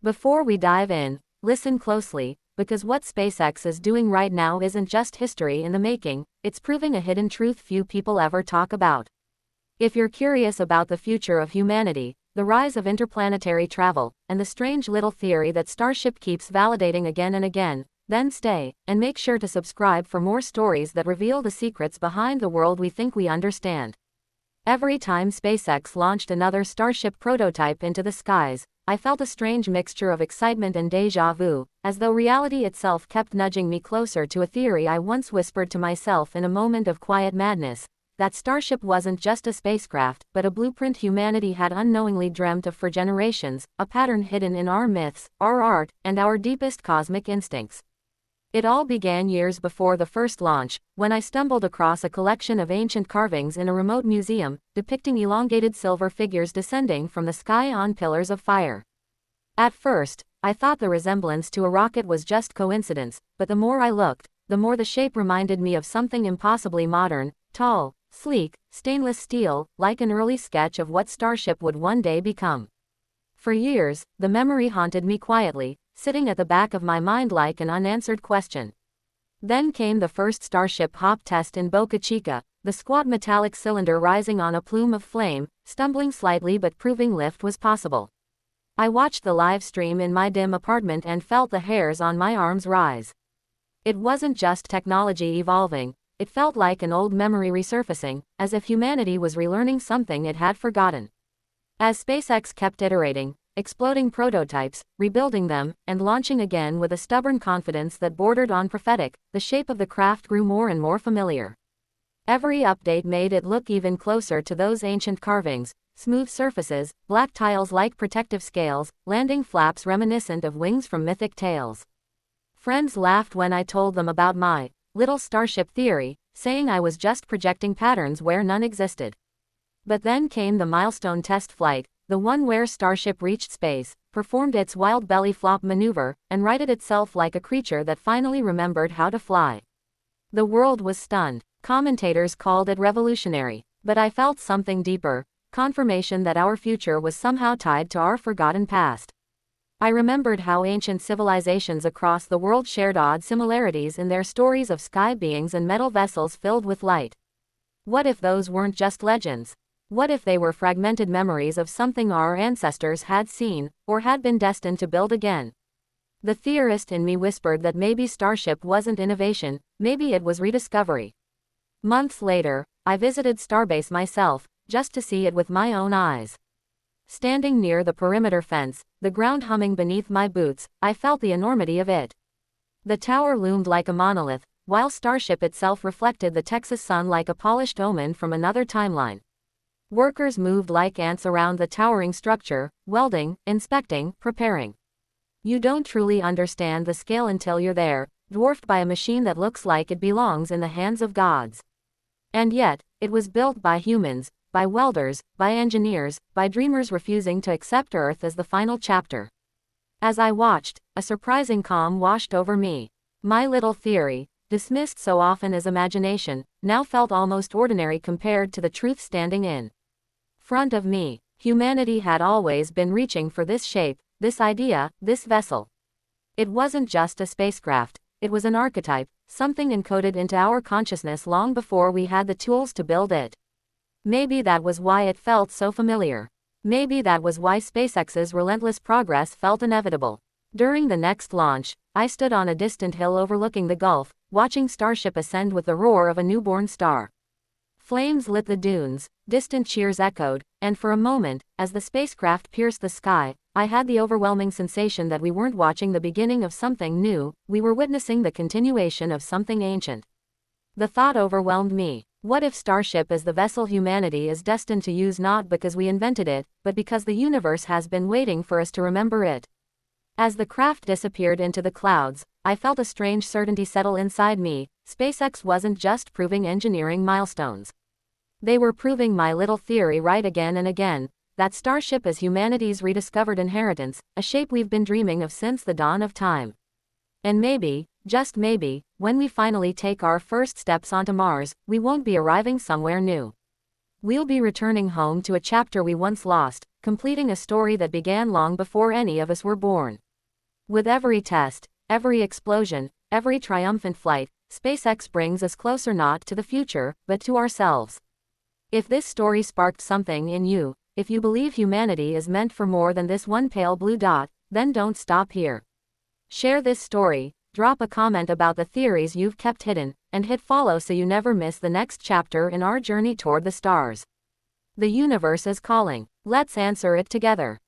Before we dive in, listen closely, because what SpaceX is doing right now isn't just history in the making, it's proving a hidden truth few people ever talk about. If you're curious about the future of humanity, the rise of interplanetary travel, and the strange little theory that Starship keeps validating again and again, then stay, and make sure to subscribe for more stories that reveal the secrets behind the world we think we understand. Every time SpaceX launched another Starship prototype into the skies, I felt a strange mixture of excitement and déjà vu, as though reality itself kept nudging me closer to a theory I once whispered to myself in a moment of quiet madness, that Starship wasn't just a spacecraft, but a blueprint humanity had unknowingly dreamt of for generations, a pattern hidden in our myths, our art, and our deepest cosmic instincts. It all began years before the first launch, when I stumbled across a collection of ancient carvings in a remote museum, depicting elongated silver figures descending from the sky on pillars of fire. At first, I thought the resemblance to a rocket was just coincidence, but the more I looked, the more the shape reminded me of something impossibly modern, tall, sleek, stainless steel, like an early sketch of what Starship would one day become. For years, the memory haunted me quietly, sitting at the back of my mind like an unanswered question. Then came the first Starship hop test in Boca Chica, the squat metallic cylinder rising on a plume of flame, stumbling slightly but proving lift was possible. I watched the live stream in my dim apartment and felt the hairs on my arms rise. It wasn't just technology evolving, it felt like an old memory resurfacing, as if humanity was relearning something it had forgotten. As SpaceX kept iterating, exploding prototypes, rebuilding them, and launching again with a stubborn confidence that bordered on prophetic, the shape of the craft grew more and more familiar. Every update made it look even closer to those ancient carvings, smooth surfaces, black tiles like protective scales, landing flaps reminiscent of wings from mythic tales. Friends laughed when I told them about my little Starship theory, saying I was just projecting patterns where none existed. But then came the milestone test flight, the one where Starship reached space, performed its wild belly flop maneuver, and righted itself like a creature that finally remembered how to fly. The world was stunned. Commentators called it revolutionary, but I felt something deeper, confirmation that our future was somehow tied to our forgotten past. I remembered how ancient civilizations across the world shared odd similarities in their stories of sky beings and metal vessels filled with light. What if those weren't just legends? What if they were fragmented memories of something our ancestors had seen, or had been destined to build again? The theorist in me whispered that maybe Starship wasn't innovation, maybe it was rediscovery. Months later, I visited Starbase myself, just to see it with my own eyes. Standing near the perimeter fence, the ground humming beneath my boots, I felt the enormity of it. The tower loomed like a monolith, while Starship itself reflected the Texas sun like a polished omen from another timeline. Workers moved like ants around the towering structure, welding, inspecting, preparing. You don't truly understand the scale until you're there, dwarfed by a machine that looks like it belongs in the hands of gods. And yet, it was built by humans, by welders, by engineers, by dreamers refusing to accept Earth as the final chapter. As I watched, a surprising calm washed over me. My little theory, dismissed so often as imagination, now felt almost ordinary compared to the truth standing in front of me. Humanity had always been reaching for this shape, this idea, this vessel. It wasn't just a spacecraft, it was an archetype, something encoded into our consciousness long before we had the tools to build it. Maybe that was why it felt so familiar. Maybe that was why SpaceX's relentless progress felt inevitable. During the next launch, I stood on a distant hill overlooking the Gulf, watching Starship ascend with the roar of a newborn star. Flames lit the dunes, distant cheers echoed, and for a moment, as the spacecraft pierced the sky, I had the overwhelming sensation that we weren't watching the beginning of something new, we were witnessing the continuation of something ancient. The thought overwhelmed me. What if Starship is the vessel humanity is destined to use, not because we invented it, but because the universe has been waiting for us to remember it? As the craft disappeared into the clouds, I felt a strange certainty settle inside me. SpaceX wasn't just proving engineering milestones. They were proving my little theory right again and again, that Starship is humanity's rediscovered inheritance, a shape we've been dreaming of since the dawn of time. And maybe, just maybe, when we finally take our first steps onto Mars, we won't be arriving somewhere new. We'll be returning home to a chapter we once lost, completing a story that began long before any of us were born. With every test, every explosion, every triumphant flight, SpaceX brings us closer not to the future, but to ourselves. If this story sparked something in you, if you believe humanity is meant for more than this one pale blue dot, then don't stop here. Share this story, drop a comment about the theories you've kept hidden, and hit follow so you never miss the next chapter in our journey toward the stars. The universe is calling. Let's answer it together.